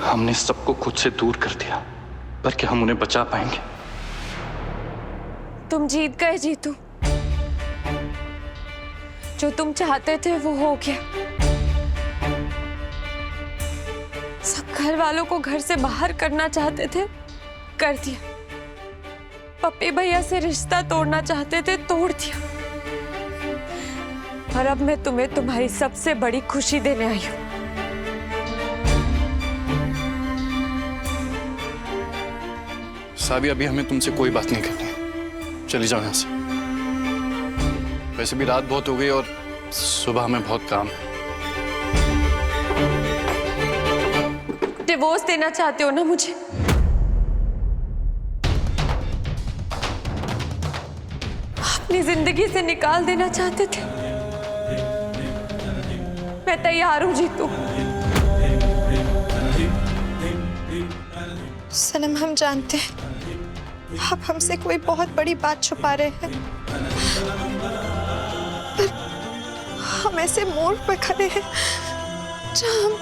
हमने सबको खुद से दूर कर दिया, पर क्या हम उन्हें बचा पाएंगे? तुम जीत गए जीतू। जो तुम चाहते थे वो हो गया। सब घर वालों को घर से बाहर करना चाहते थे, कर दिया। पप्पी भैया से रिश्ता तोड़ना चाहते थे, तोड़ दिया। और अब मैं तुम्हें तुम्हारी सबसे बड़ी खुशी देने आई हूं। साबी, अभी हमें तुमसे कोई बात नहीं करनी है। चली जाओ यहां से। वैसे भी रात बहुत हो गई और सुबह हमें बहुत काम है। डिवोर्स देना चाहते हो ना मुझे? अपनी जिंदगी से निकाल देना चाहते थे? मैं तैयार हूं जीतू। सनम, हम जानते हैं आप हमसे कोई बहुत बड़ी बात छुपा रहे हैं, पर हम ऐसे मोड़ पर खड़े हैं जहां हम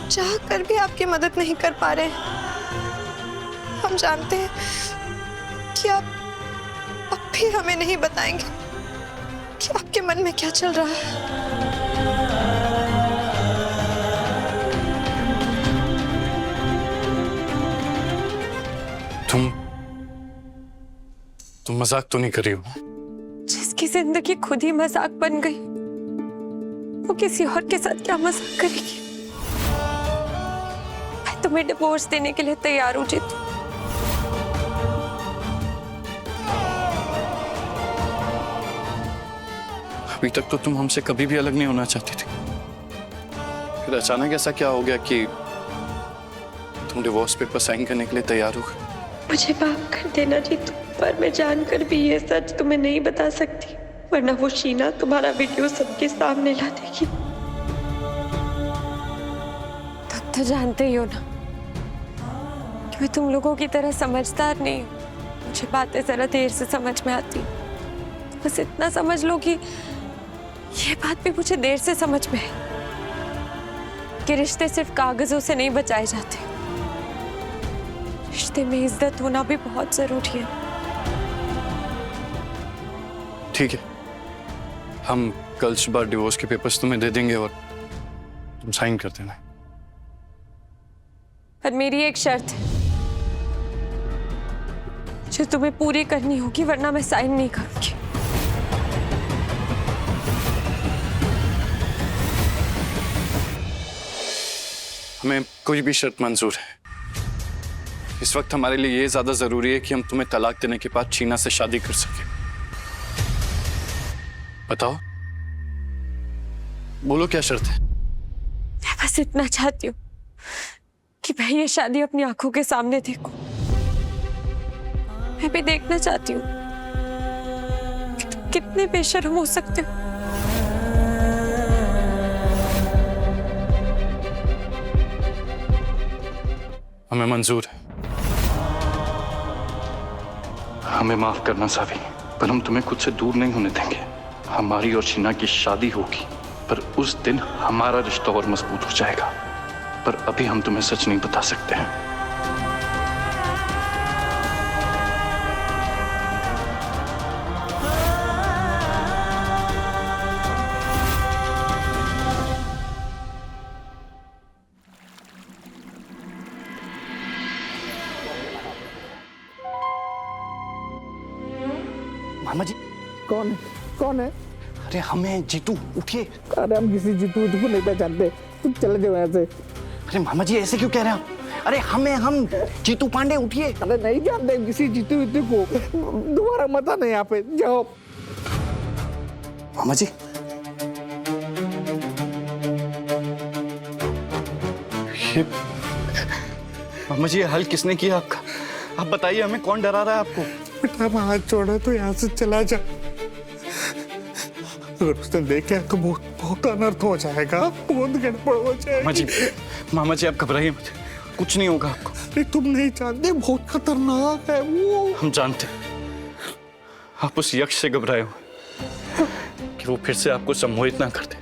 चाह कर भी आपकी मदद नहीं कर पा रहे हैं। हम जानते हैं कि आप अब भी हमें नहीं बताएंगे कि आपके मन में क्या चल रहा है। तुम मजाक तो नहीं कर रही हो? जिसकी जिंदगी खुद ही मजाक बन गई, वो किसी और के साथ क्या मजाक करेगी? मैं तुम्हें डिवोर्स देने के लिए तैयार हूं जीतू। अभी तक तो तुम हमसे कभी भी अलग नहीं होना चाहती थी, फिर अचानक ऐसा क्या हो गया कि तुम डिवोर्स पेपर साइन करने के लिए तैयार हो गए? मुझे माफ कर देना जीतू, पर मैं जानकर भी ये सच तुम्हें नहीं बता सकती, वरना वो शीना तुम्हारा वीडियो सबके सामने ला देगी। तुम तो जानते ही हो ना कि मैं तुम लोगों की तरह समझदार नहीं हूँ। मुझे बातें जरा देर से समझ में आती। बस इतना समझ लो कि ये बात भी मुझे देर से समझ में है कि रिश्ते सिर्फ कागजों से नहीं बचाए जाते। रिश्ते में इज्जत होना भी बहुत जरूरी है। ठीक है, हम कल सुबह डिवोर्स के पेपर्स तुम्हें दे देंगे और तुम साइन कर देना। पर मेरी एक शर्त है जो तुम्हें पूरी करनी होगी, वरना मैं साइन नहीं करूंगी। हमें कोई भी शर्त मंजूर है। इस वक्त हमारे लिए ये ज्यादा जरूरी है कि हम तुम्हें तलाक देने के बाद शीना से शादी कर सकें। बताओ, बोलो क्या शर्त है? मैं बस इतना चाहती हूँ कि मैं ये शादी अपनी आंखों के सामने देखूं। मैं भी देखना चाहती हूँ कि तुम कितने बेशर्म हो सकते हो। हमें मंजूर है। हमें माफ करना सावी, पर हम तुम्हें खुद से दूर नहीं होने देंगे। हमारी और शीना की शादी होगी, पर उस दिन हमारा रिश्ता और मजबूत हो जाएगा। पर अभी हम तुम्हें सच नहीं बता सकते हैं। मामा जी। कौन है? कौन है? अरे हमें जीतू, उठिए। अरे हम किसी जीतू को नहीं पहचानते, तुम चले जाओ यहाँ से। अरे मामा जी ऐसे क्यों कह रहे हैं आप? अरे हम जीतू पांडे, उठिए। अरे नहीं जानते किसी जीतू वीतू को, दोबारा मत आना यहाँ पे, जाओ। मामा जी, ये मामा जी, ये हल किसने किया आपका? आप बताइए, हमें कौन डरा रहा है आपको? बेटा मैं हाथ छोड़ा तो यहाँ से चला जा, अगर उसने देख लिया तो बहुत अनर्थ हो जाएगा, बहुत गड़बड़ हो जाएगी। मामा जी आप घबराइए मत, कुछ नहीं होगा आपको। अरे तुम नहीं जानते, बहुत खतरनाक है वो। हम जानते हैं, आप उस यक्ष से घबराए हो कि वो फिर से आपको सम्मोहित ना कर दे।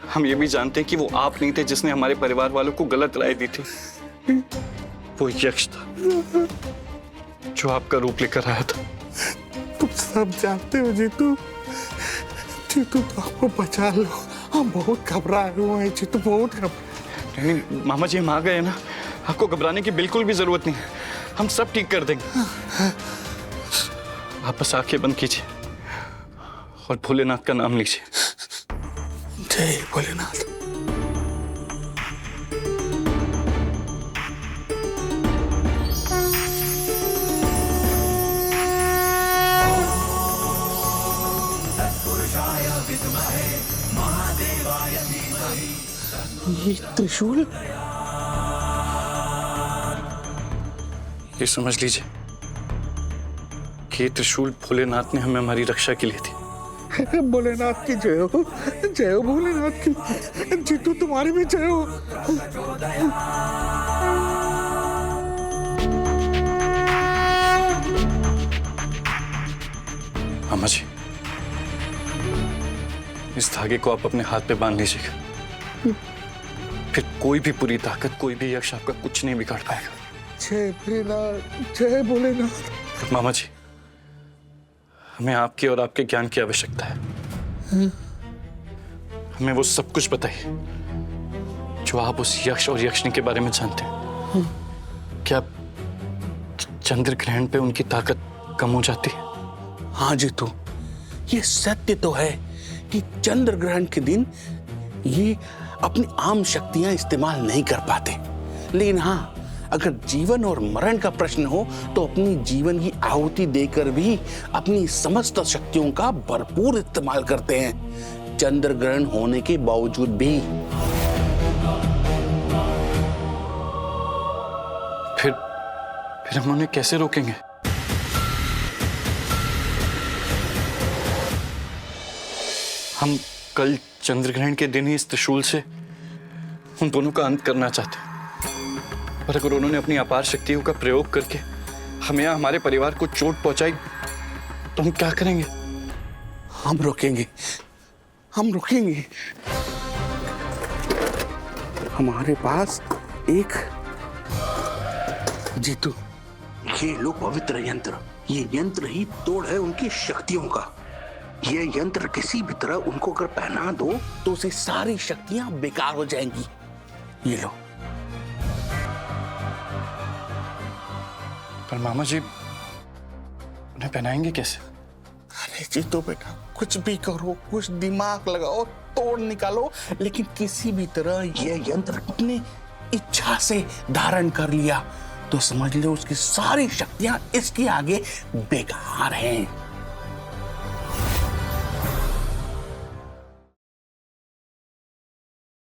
हम ये भी जानते हैं कि वो आप नहीं थे जिसने हमारे परिवार वालों को गलत राय दी थी। वो यक्ष था जो आपका रूप लेकर आया था। तुम सब जानते हो जीतू। जीतू तो आपको बचा लो, हम बहुत घबराए हुए हैं जीतू, बहुत घबराए। नहीं मामा जी, हम आ गए ना, आपको घबराने की बिल्कुल भी जरूरत नहीं है, हम सब ठीक कर देंगे। आप बस आंखें बंद कीजिए और भोलेनाथ का नाम लीजिए। जय भोलेनाथ। ये त्रिशूल, ये समझ लीजिए कि ये त्रिशूल भोलेनाथ ने हमें हमारी रक्षा के लिए दी। भोलेनाथ की जय हो, जय हो भोलेनाथ की। जीतू तुम्हारी भी जय हो। मामा जी, इस धागे को आप अपने हाथ पे बांध लीजिएगा, फिर कोई भी बुरी ताकत, कोई भी यक्ष आपका कुछ नहीं बिगाड़ पाएगा। जय भोलेनाथ, जय भोलेनाथ। मामा जी, हमें आपके और आपके ज्ञान की आवश्यकता है। हमें वो सब कुछ बताइए जो आप उस यक्ष और यक्षिणी के बारे में जानते हैं। क्या चंद्र ग्रहण पे उनकी ताकत कम हो जाती है? हाँ जीतू, ये सत्य तो है कि चंद्र ग्रहण के दिन ये अपनी आम शक्तियां इस्तेमाल नहीं कर पाते, लेकिन हाँ, अगर जीवन और मरण का प्रश्न हो तो अपनी जीवन की आहुति देकर भी अपनी समस्त शक्तियों का भरपूर इस्तेमाल करते हैं, चंद्र ग्रहण होने के बावजूद भी। फिर हम उन्हें कैसे रोकेंगे? हम कल चंद्र ग्रहण के दिन ही इस त्रिशूल से उन दोनों का अंत करना चाहते हैं, पर अगर उन्होंने अपनी अपार शक्तियों का प्रयोग करके हमें या हमारे परिवार को चोट पहुंचाई तो हम क्या करेंगे? हम रोकेंगे, हम रोकेंगे। हमारे पास एक जीतू, ये लो पवित्र यंत्र। ये यंत्र ही तोड़ है उनकी शक्तियों का। ये यंत्र किसी भी तरह उनको अगर पहना दो तो उसे सारी शक्तियां बेकार हो जाएंगी। ये लो। पर मामा जी, उन्हें पहनाएंगे कैसे? अरे जीतो बेटा, कुछ भी करो, कुछ दिमाग लगाओ, तोड़ निकालो, लेकिन किसी भी तरह ये यंत्र अपनी इच्छा से धारण कर लिया तो समझ लो उसकी सारी शक्तियां इसके आगे बेकार हैं।